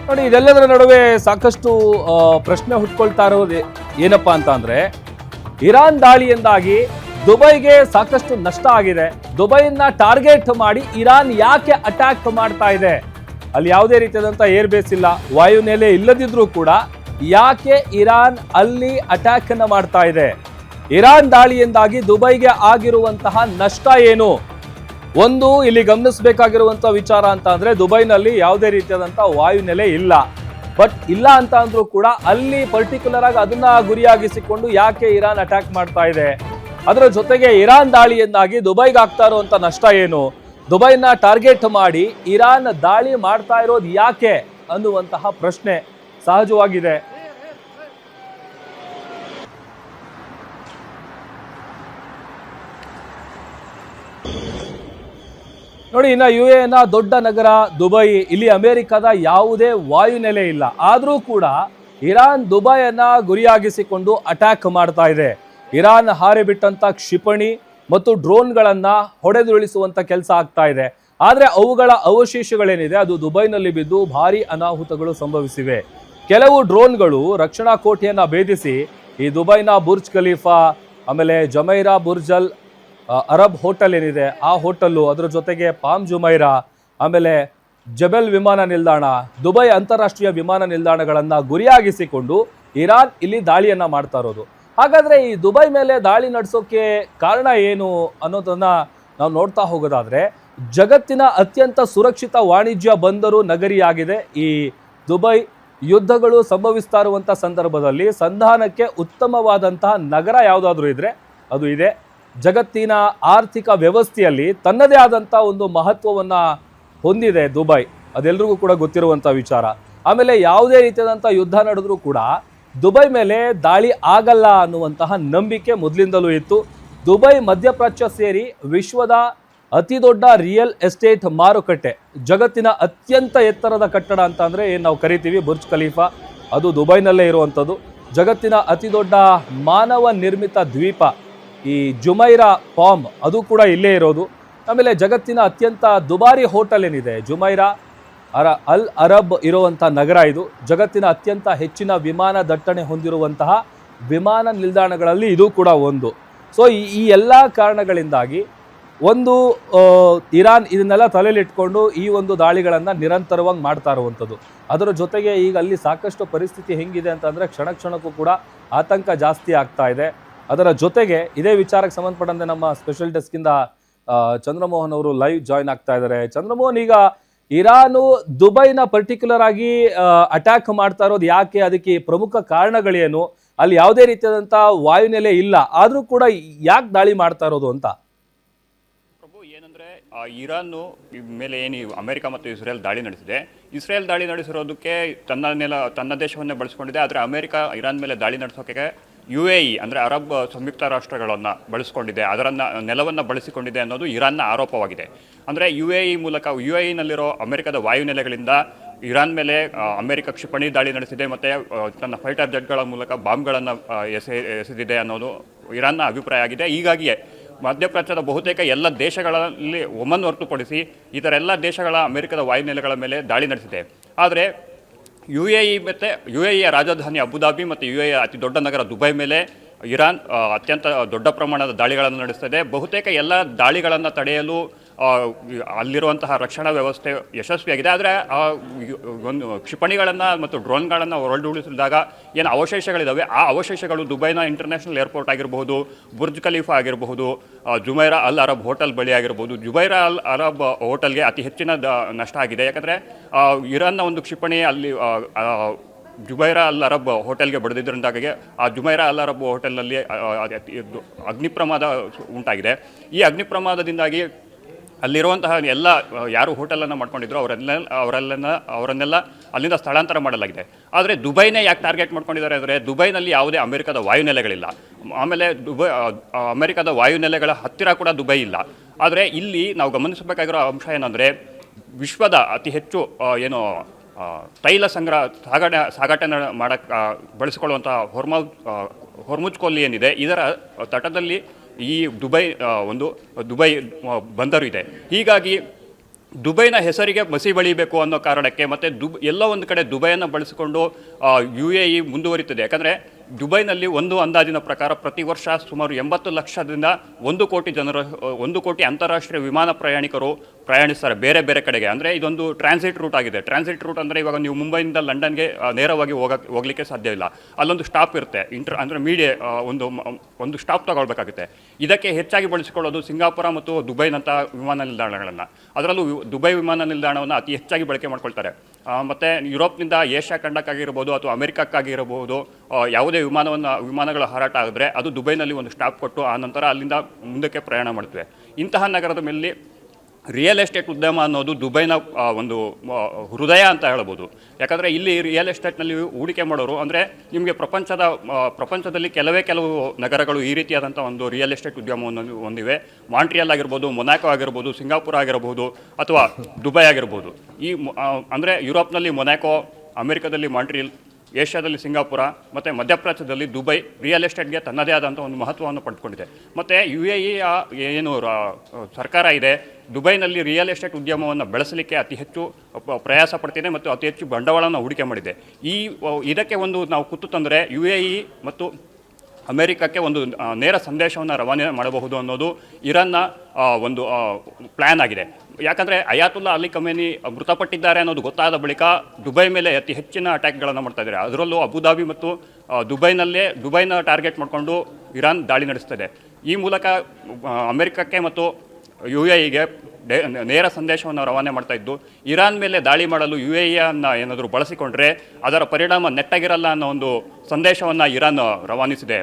ನೋಡಿ, ಇದೆಲ್ಲದರ ನಡುವೆ ಸಾಕಷ್ಟು ಪ್ರಶ್ನೆ ಹುಟ್ಕೊಳ್ತಾ ಇರೋದು ಏನಪ್ಪಾ ಅಂತ ಅಂದ್ರೆ, ಇರಾನ್ ದಾಳಿಯಿಂದಾಗಿ ದುಬೈಗೆ ಸಾಕಷ್ಟು ನಷ್ಟ ಆಗಿದೆ. ದುಬೈನ ಟಾರ್ಗೆಟ್ ಮಾಡಿ ಇರಾನ್ ಯಾಕೆ ಅಟ್ಯಾಕ್ ಮಾಡ್ತಾ ಇದೆ? ಅಲ್ಲಿ ಯಾವುದೇ ರೀತಿಯಾದಂತಹ ಏರ್ ಬೇಸ್ ಇಲ್ಲ, ವಾಯುನೆಲೆ ಇಲ್ಲದಿದ್ರೂ ಕೂಡ ಯಾಕೆ ಇರಾನ್ ಅಲ್ಲಿ ಅಟ್ಯಾಕ್ ಅನ್ನ ಮಾಡ್ತಾ ಇದೆ? ಇರಾನ್ ದಾಳಿಯಿಂದಾಗಿ ದುಬೈಗೆ ಆಗಿರುವಂತಹ ನಷ್ಟ ಏನು? ಒಂದು ಇಲ್ಲಿ ಗಮನಿಸಬೇಕಾಗಿರುವಂತಹ ವಿಚಾರ ಅಂತ ಅಂದ್ರೆ, ದುಬೈನಲ್ಲಿ ಯಾವುದೇ ರೀತಿಯಾದಂತಹ ವಾಯುನೆಲೆ ಇಲ್ಲ. ಬಟ್ ಇಲ್ಲ ಅಂತ ಅಂದ್ರೂ ಕೂಡ ಅಲ್ಲಿ ಪರ್ಟಿಕ್ಯುಲರ್ ಆಗಿ ಅದನ್ನ ಗುರಿಯಾಗಿಸಿಕೊಂಡು ಯಾಕೆ ಇರಾನ್ ಅಟ್ಯಾಕ್ ಮಾಡ್ತಾ ಇದೆ? ಅದರ ಜೊತೆಗೆ ಇರಾನ್ ದಾಳಿಯಿಂದಾಗಿ ದುಬೈಗೆ ಆಗ್ತಾ ಇರುವಂತ ನಷ್ಟ ಏನು? ದುಬೈನ ಟಾರ್ಗೆಟ್ ಮಾಡಿ ಇರಾನ್ ದಾಳಿ ಮಾಡ್ತಾ ಇರೋದು ಯಾಕೆ ಅನ್ನುವಂತಹ ಪ್ರಶ್ನೆ ಸಹಜವಾಗಿದೆ. ನೋಡಿ, ಇನ್ನ ಯುಎಇನ ದೊಡ್ಡ ನಗರ ದುಬೈ, ಇಲ್ಲಿ ಅಮೆರಿಕದ ಯಾವುದೇ ವಾಯುನೆಲೆ ಇಲ್ಲ. ಆದ್ರೂ ಕೂಡ ಇರಾನ್ ದುಬೈಯನ್ನ ಗುರಿಯಾಗಿಸಿಕೊಂಡು ಅಟ್ಯಾಕ್ ಮಾಡ್ತಾ ಇದೆ. ಇರಾನ್ ಹಾರಿಬಿಟ್ಟಂತ ಕ್ಷಿಪಣಿ ಮತ್ತು ಡ್ರೋನ್ಗಳನ್ನ ಹೊಡೆದುರುಳಿಸುವಂತ ಕೆಲಸ ಆಗ್ತಾ ಇದೆ. ಆದ್ರೆ ಅವುಗಳ ಅವಶೇಷಗಳೇನಿದೆ ಅದು ದುಬೈನಲ್ಲಿ ಬಿದ್ದು ಭಾರಿ ಅನಾಹುತಗಳು ಸಂಭವಿಸಿವೆ. ಕೆಲವು ಡ್ರೋನ್ಗಳು ರಕ್ಷಣಾ ಕೋಟೆಯನ್ನ ಭೇದಿಸಿ ಈ ದುಬೈನ ಬುರ್ಜ್ ಖಲೀಫಾ, ಆಮೇಲೆ ಜಮೈರಾ ಬುರ್ಜಲ್ ಅರಬ್ ಹೋಟೆಲ್ ಏನಿದೆ ಆ ಹೋಟೆಲ್ಲು, ಅದರ ಜೊತೆಗೆ ಪಾಮ್ ಜುಮೈರಾ, ಆಮೇಲೆ ಜಬೆಲ್ ವಿಮಾನ ನಿಲ್ದಾಣ, ದುಬೈ ಅಂತಾರಾಷ್ಟ್ರೀಯ ವಿಮಾನ ನಿಲ್ದಾಣಗಳನ್ನ ಗುರಿಯಾಗಿಸಿಕೊಂಡು ಇರಾನ್ ಇಲ್ಲಿ ದಾಳಿಯನ್ನ ಮಾಡ್ತಾ ಇರೋದು. ಹಾಗಾದ್ರೆ ಈ ದುಬೈ ಮೇಲೆ ದಾಳಿ ನಡೆಸೋಕೆ ಕಾರಣ ಏನು ಅನ್ನೋದನ್ನ ನಾವು ನೋಡ್ತಾ ಹೋಗೋದಾದ್ರೆ, ಜಗತ್ತಿನ ಅತ್ಯಂತ ಸುರಕ್ಷಿತ ವಾಣಿಜ್ಯ ಬಂದರು ನಗರಿಯಾಗಿದೆ ಈ ದುಬೈ. ಯುದ್ಧಗಳು ಸಂಭವಿಸ್ತಾ ಇರುವಂತಹ ಸಂದರ್ಭದಲ್ಲಿ ಸಂಧಾನಕ್ಕೆ ಉತ್ತಮವಾದಂತಹ ನಗರ ಯಾವುದಾದ್ರೂ ಇದ್ರೆ ಅದು ಇದೆ. ಜಗತ್ತಿನ ಆರ್ಥಿಕ ವ್ಯವಸ್ಥೆಯಲ್ಲಿ ತನ್ನದೇ ಆದಂಥ ಒಂದು ಮಹತ್ವವನ್ನ ಹೊಂದಿದೆ ದುಬೈ, ಅದೆಲ್ಲರಿಗೂ ಕೂಡ ಗೊತ್ತಿರುವಂಥ ವಿಚಾರ. ಆಮೇಲೆ ಯಾವುದೇ ರೀತಿಯಾದಂಥ ಯುದ್ಧ ನಡೆದ್ರೂ ಕೂಡ ದುಬೈ ಮೇಲೆ ದಾಳಿ ಆಗಲ್ಲ ಅನ್ನುವಂತಹ ನಂಬಿಕೆ ಮೊದಲಿಂದಲೂ ಇತ್ತು. ದುಬೈ ಮಧ್ಯಪ್ರಾಚ್ಯ ಸೇರಿ ವಿಶ್ವದ ಅತಿ ದೊಡ್ಡ ರಿಯಲ್ ಎಸ್ಟೇಟ್ ಮಾರುಕಟ್ಟೆ, ಜಗತ್ತಿನ ಅತ್ಯಂತ ಎತ್ತರದ ಕಟ್ಟಡ ಅಂತ ಅಂದರೆ ಏನು ನಾವು ಕರಿತೀವಿ ಬುರ್ಜ್ ಖಲೀಫಾ, ಅದು ದುಬೈನಲ್ಲೇ ಇರುವಂಥದ್ದು. ಜಗತ್ತಿನ ಅತಿ ದೊಡ್ಡ ಮಾನವ ನಿರ್ಮಿತ ದ್ವೀಪ ಈ ಜುಮೈರಾ ಪಾಮ್, ಅದು ಕೂಡ ಇಲ್ಲೇ ಇರೋದು. ಆಮೇಲೆ ಜಗತ್ತಿನ ಅತ್ಯಂತ ದುಬಾರಿ ಹೋಟೆಲ್ ಏನಿದೆ ಜುಮೈರಾ ಅಲ್ ಅರಬ್ ಇರುವಂಥ ನಗರ ಇದು. ಜಗತ್ತಿನ ಅತ್ಯಂತ ಹೆಚ್ಚಿನ ವಿಮಾನ ದಟ್ಟಣೆ ಹೊಂದಿರುವಂತಹ ವಿಮಾನ ನಿಲ್ದಾಣಗಳಲ್ಲಿ ಇದು ಕೂಡ ಒಂದು. ಸೊ ಈ ಎಲ್ಲ ಕಾರಣಗಳಿಂದಾಗಿ ಒಂದು ಇರಾನ್ ಇದನ್ನೆಲ್ಲ ತಲೆಯಲ್ಲಿಟ್ಕೊಂಡು ಈ ಒಂದು ದಾಳಿಗಳನ್ನು ನಿರಂತರವಾಗಿ ಮಾಡ್ತಾ ಇರುವಂಥದ್ದು. ಅದರ ಜೊತೆಗೆ ಈಗ ಅಲ್ಲಿ ಸಾಕಷ್ಟು ಪರಿಸ್ಥಿತಿ ಹೆಂಗಿದೆ ಅಂತಂದರೆ ಕ್ಷಣ ಕ್ಷಣಕ್ಕೂ ಕೂಡ ಆತಂಕ ಜಾಸ್ತಿ ಆಗ್ತಾ ಇದೆ. ಅದರ ಜೊತೆಗೆ ಇದೇ ವಿಚಾರಕ್ಕೆ ಸಂಬಂಧಪಟ್ಟಂತೆ ನಮ್ಮ ಸ್ಪೆಷಲ್ ಡೆಸ್ಕಿಂದ ಚಂದ್ರಮೋಹನ್ ಅವರು ಲೈವ್ ಜಾಯ್ನ್ ಆಗ್ತಾ ಇದ್ದಾರೆ. ಚಂದ್ರಮೋಹನ್, ಈಗ ಇರಾನು ದುಬೈನ ಪರ್ಟಿಕ್ಯುಲರ್ ಆಗಿ ಅಟ್ಯಾಕ್ ಮಾಡ್ತಾ ಇರೋದು ಯಾಕೆ? ಅದಕ್ಕೆ ಪ್ರಮುಖ ಕಾರಣಗಳೇನು? ಅಲ್ಲಿ ಯಾವುದೇ ರೀತಿಯಾದಂಥ ವಾಯುನೆಲೆ ಇಲ್ಲ, ಆದರೂ ಕೂಡ ಯಾಕೆ ದಾಳಿ ಮಾಡ್ತಾ ಇರೋದು ಅಂತ? ಪ್ರಭು, ಏನಂದ್ರೆ ಇರಾನ್ ಮೇಲೆ ಏನು ಅಮೆರಿಕ ಮತ್ತು ಇಸ್ರೇಲ್ ದಾಳಿ ನಡೆಸಿದೆ, ಇಸ್ರೇಲ್ ದಾಳಿ ನಡೆಸಿರೋದಕ್ಕೆ ತನ್ನ ದೇಶವನ್ನೇ ಬಳಸ್ಕೊಂಡಿದೆ. ಆದರೆ ಅಮೆರಿಕ ಇರಾನ್ ಮೇಲೆ ದಾಳಿ ನಡೆಸೋಕೆ UAE ಅಂದರೆ ಅರಬ್ ಸಂಯುಕ್ತ ರಾಷ್ಟ್ರಗಳನ್ನು ಬಳಸ್ಕೊಂಡಿದೆ, ಅದರನ್ನು ನೆಲವನ್ನು ಬಳಸಿಕೊಂಡಿದೆ ಅನ್ನೋದು ಇರಾನ್ನ ಆರೋಪವಾಗಿದೆ. ಅಂದರೆ UAE ಮೂಲಕ UAEನಲ್ಲಿರೋ ಅಮೆರಿಕದ ವಾಯುನೆಲೆಗಳಿಂದ ಇರಾನ್ ಮೇಲೆ ಅಮೆರಿಕ ಕ್ಷಿಪಣಿ ದಾಳಿ ನಡೆಸಿದೆ ಮತ್ತು ತನ್ನ ಫೈಟರ್ ಜೆಟ್ಗಳ ಮೂಲಕ ಬಾಂಬ್ಗಳನ್ನು ಎಸೆದಿದೆ ಅನ್ನೋದು ಇರಾನ್ನ ಅಭಿಪ್ರಾಯ ಆಗಿದೆ. ಹೀಗಾಗಿಯೇ ಮಧ್ಯಪ್ರಾಚ್ಯದ ಬಹುತೇಕ ಎಲ್ಲ ದೇಶಗಳಲ್ಲಿ ಒಮನ್ ಹೊರತುಪಡಿಸಿ ಇತರ ಎಲ್ಲ ದೇಶಗಳ ಅಮೆರಿಕದ ವಾಯುನೆಲೆಗಳ ಮೇಲೆ ದಾಳಿ ನಡೆಸಿದೆ. ಆದರೆ UAEಯ ರಾಜಧಾನಿ ಅಬುದಾಬಿ ಮತ್ತು UAEಯ ಅತಿ ದೊಡ್ಡ ನಗರ ದುಬೈ ಮೇಲೆ ಇರಾನ್ ಅತ್ಯಂತ ದೊಡ್ಡ ಪ್ರಮಾಣದ ದಾಳಿಗಳನ್ನು ನಡೆಸ್ತಿದೆ. ಬಹುತೇಕ ಎಲ್ಲ ದಾಳಿಗಳನ್ನು ತಡೆಯಲು ಅಲ್ಲಿರುವಂತಹ ರಕ್ಷಣಾ ವ್ಯವಸ್ಥೆ ಯಶಸ್ವಿಯಾಗಿದೆ. ಆದರೆ ಒಂದು ಕ್ಷಿಪಣಿಗಳನ್ನು ಮತ್ತು ಡ್ರೋನ್ಗಳನ್ನು ಹೊರಡುಳಿಸಿದಾಗ ಏನು ಅವಶೇಷಗಳಿದ್ದಾವೆ, ಆ ಅವಶೇಷಗಳು ದುಬೈನ ಇಂಟರ್ನ್ಯಾಷನಲ್ ಏರ್ಪೋರ್ಟ್ ಆಗಿರಬಹುದು, ಬುರ್ಜ್ ಖಲೀಫಾ ಆಗಿರಬಹುದು, ಜುಮೈರಾ ಅಲ್ ಅರಬ್ ಹೋಟೆಲ್ ಬಳಿ ಆಗಿರಬಹುದು. ಜುಮೈರಾ ಅಲ್ ಅರಬ್ ಹೋಟೆಲ್ಗೆ ಅತಿ ಹೆಚ್ಚಿನ ನಷ್ಟ ಆಗಿದೆ. ಯಾಕಂದರೆ ಇರಾನ್ನ ಒಂದು ಕ್ಷಿಪಣಿ ಅಲ್ಲಿ ಜುಮೈರಾ ಅಲ್ ಅರಬ್ ಹೋಟೆಲ್ಗೆ ಬಡಿದಿದ್ದರಿಂದಾಗಿ ಆ ಜುಮೈರಾ ಅಲ್ ಅರಬ್ ಹೋಟೆಲ್ನಲ್ಲಿ ಅಗ್ನಿ ಪ್ರಮಾದ ಉಂಟಾಗಿದೆ. ಈ ಅಗ್ನಿ ಪ್ರಮಾದದಿಂದಾಗಿ ಅಲ್ಲಿರುವಂತಹ ಎಲ್ಲ ಯಾರು ಹೋಟೆಲನ್ನು ಮಾಡ್ಕೊಂಡಿದ್ರು ಅವರನ್ನೆಲ್ಲ ಅಲ್ಲಿಂದ ಸ್ಥಳಾಂತರ ಮಾಡಲಾಗಿದೆ. ಆದರೆ ದುಬೈನೇ ಯಾಕೆ ಟಾರ್ಗೆಟ್ ಮಾಡ್ಕೊಂಡಿದ್ದಾರೆ ಅಂದರೆ, ದುಬೈನಲ್ಲಿ ಯಾವುದೇ ಅಮೆರಿಕದ ವಾಯುನೆಲೆಗಳಿಲ್ಲ. ಆಮೇಲೆ ಅಮೆರಿಕದ ವಾಯುನೆಲೆಗಳ ಹತ್ತಿರ ಕೂಡ ದುಬೈ ಇಲ್ಲ. ಆದರೆ ಇಲ್ಲಿ ನಾವು ಗಮನಿಸಬೇಕಾಗಿರೋ ಅಂಶ ಏನಂದರೆ, ವಿಶ್ವದ ಅತಿ ಹೆಚ್ಚು ತೈಲ ಸಾಗಾಟ ಮಾಡೋಕ್ಕೆ ಬಳಸಿಕೊಳ್ಳುವಂಥ ಹೊರ್ಮುಜ್ ಕೊಲ್ಲಿ ಏನಿದೆ, ಇದರ ತಟದಲ್ಲಿ ಈ ದುಬೈ ಬಂದರು ಇದೆ. ಹೀಗಾಗಿ ದುಬೈನ ಹೆಸರಿಗೆ ಮಸಿ ಬಳಿಬೇಕು ಅನ್ನೋ ಕಾರಣಕ್ಕೆ ಮತ್ತು ಎಲ್ಲ ಒಂದು ಕಡೆ ದುಬೈಯನ್ನು ಬಳಸಿಕೊಂಡು UAE ಮುಂದುವರಿತಿದೆ. ಯಾಕಂದರೆ ದುಬೈನಲ್ಲಿ ಒಂದು ಅಂದಾಜಿನ ಪ್ರಕಾರ ಪ್ರತಿ ವರ್ಷ ಸುಮಾರು 80 ಲಕ್ಷದಿಂದ 1 ಕೋಟಿ ಜನರು 1 ಕೋಟಿ ಅಂತಾರಾಷ್ಟ್ರೀಯ ವಿಮಾನ ಪ್ರಯಾಣಿಕರು ಪ್ರಯಾಣಿಸ್ತಾರೆ ಬೇರೆ ಬೇರೆ ಕಡೆಗೆ. ಅಂದರೆ ಇದೊಂದು ಟ್ರಾನ್ಸಿಟ್ ರೂಟ್ ಆಗಿದೆ. ಟ್ರಾನ್ಸಿಟ್ ರೂಟ್ ಅಂದರೆ ಇವಾಗ ನೀವು ಮುಂಬೈನಿಂದ ಲಂಡನ್ಗೆ ನೇರವಾಗಿ ಹೋಗಲಿಕ್ಕೆ ಸಾಧ್ಯ ಇಲ್ಲ. ಅಲ್ಲೊಂದು ಸ್ಟಾಪ್ ಇರುತ್ತೆ, ಅಂದರೆ ಒಂದು ಸ್ಟಾಪ್ ತಗೊಳ್ಬೇಕಾಗುತ್ತೆ. ಇದಕ್ಕೆ ಹೆಚ್ಚಾಗಿ ಬಳಸಿಕೊಳ್ಳೋದು ಸಿಂಗಾಪುರ ಮತ್ತು ದುಬೈನಂಥ ವಿಮಾನ ನಿಲ್ದಾಣಗಳನ್ನು. ಅದರಲ್ಲೂ ದುಬೈ ವಿಮಾನ ನಿಲ್ದಾಣವನ್ನು ಅತಿ ಹೆಚ್ಚಾಗಿ ಬಳಕೆ ಮಾಡ್ಕೊಳ್ತಾರೆ. ಮತ್ತು ಯುರೋಪ್ನಿಂದ ಏಷ್ಯಾ ಖಂಡಕ್ಕಾಗಿರ್ಬೋದು ಅಥವಾ ಅಮೆರಿಕಕ್ಕಾಗಿರಬಹುದು ಯಾವುದೇ ವಿಮಾನಗಳ ಹಾರಾಟ ಆಗಿದ್ರೆ ಅದು ದುಬೈನಲ್ಲಿ ಒಂದು ಸ್ಟಾಪ್ ಕೊಟ್ಟು ಆ ನಂತರ ಅಲ್ಲಿಂದ ಮುಂದಕ್ಕೆ ಪ್ರಯಾಣ ಮಾಡ್ತವೆ. ಇಂತಹ ನಗರದ ಮೇಲೆ ರಿಯಲ್ ಎಸ್ಟೇಟ್ ಉದ್ಯಮ ಅನ್ನೋದು ದುಬೈನ ಒಂದು ಹೃದಯ ಅಂತ ಹೇಳ್ಬೋದು. ಯಾಕಂದರೆ ಇಲ್ಲಿ ರಿಯಲ್ ಎಸ್ಟೇಟ್ನಲ್ಲಿ ಹೂಡಿಕೆ ಮಾಡೋರು ಅಂದರೆ ನಿಮಗೆ ಪ್ರಪಂಚದಲ್ಲಿ ಕೆಲವು ನಗರಗಳು ಈ ರೀತಿಯಾದಂಥ ಒಂದು ರಿಯಲ್ ಎಸ್ಟೇಟ್ ಉದ್ಯಮವನ್ನು ಹೊಂದಿವೆ. ಮಾಂಟ್ರಿಯಲ್ ಆಗಿರ್ಬೋದು, ಮೊನಾಕೋ ಆಗಿರ್ಬೋದು, ಸಿಂಗಾಪುರ ಆಗಿರ್ಬೋದು ಅಥವಾ ದುಬೈ ಆಗಿರ್ಬೋದು. ಅಂದರೆ ಯುರೋಪ್ನಲ್ಲಿ ಮೊನಾಕೋ, ಅಮೆರಿಕದಲ್ಲಿ ಮಾಂಟ್ರಿಯಲ್, ಏಷ್ಯಾದಲ್ಲಿ ಸಿಂಗಾಪುರ ಮತ್ತು ಮಧ್ಯಪ್ರಾಚ್ಯದಲ್ಲಿ ದುಬೈ ರಿಯಲ್ ಎಸ್ಟೇಟ್ಗೆ ತನ್ನದೇ ಆದಂಥ ಒಂದು ಮಹತ್ವವನ್ನು ಪಡೆದುಕೊಂಡಿದೆ. ಮತ್ತು UAE ಏನು ಸರ್ಕಾರ ಇದೆ ದುಬೈನಲ್ಲಿ ರಿಯಲ್ ಎಸ್ಟೇಟ್ ಉದ್ಯಮವನ್ನು ಬೆಳೆಸಲಿಕ್ಕೆ ಅತಿ ಹೆಚ್ಚು ಪ್ರಯಾಸ ಪಡ್ತಿದೆ ಮತ್ತು ಅತಿ ಹೆಚ್ಚು ಬಂಡವಾಳವನ್ನು ಹೂಡಿಕೆ ಮಾಡಿದೆ. ಇದಕ್ಕೆ ಒಂದು ನಾವು ಕುತ್ತು ತಂದರೆ UAE ಮತ್ತು ಅಮೆರಿಕಕ್ಕೆ ಒಂದು ನೇರ ಸಂದೇಶವನ್ನು ರವಾನೆ ಮಾಡಬಹುದು ಅನ್ನೋದು ಇರಾನ್ನ ಒಂದು ಪ್ಲ್ಯಾನ್ ಆಗಿದೆ. ಯಾಕಂದರೆ ಅಯಾತುಲ್ಲಾ ಅಲಿ ಖಮೇನಿ ಮೃತಪಟ್ಟಿದ್ದಾರೆ ಅನ್ನೋದು ಗೊತ್ತಾದ ಬಳಿಕ ದುಬೈ ಮೇಲೆ ಅತಿ ಹೆಚ್ಚಿನ ಅಟ್ಯಾಕ್ಗಳನ್ನು ಮಾಡ್ತಾ ಇದ್ದಾರೆ. ಅದರಲ್ಲೂ ಅಬುಧಾಬಿ ಮತ್ತು ದುಬೈನ ಟಾರ್ಗೆಟ್ ಮಾಡಿಕೊಂಡು ಇರಾನ್ ದಾಳಿ ನಡೆಸ್ತಿದೆ. ಈ ಮೂಲಕ ಅಮೆರಿಕಕ್ಕೆ ಮತ್ತು UAEಗೆ ನೇರ ಸಂದೇಶವನ್ನು ರವಾನೆ ಮಾಡ್ತಾ ಇದ್ದು, ಇರಾನ್ ಮೇಲೆ ದಾಳಿ ಮಾಡಲು UAEಯನ್ನು ಏನಾದರೂ ಬಳಸಿಕೊಂಡ್ರೆ ಅದರ ಪರಿಣಾಮ ನೆಟ್ಟಗಿರಲ್ಲ ಅನ್ನೋ ಒಂದು ಸಂದೇಶವನ್ನು ಇರಾನ್ ರವಾನಿಸಿದೆ.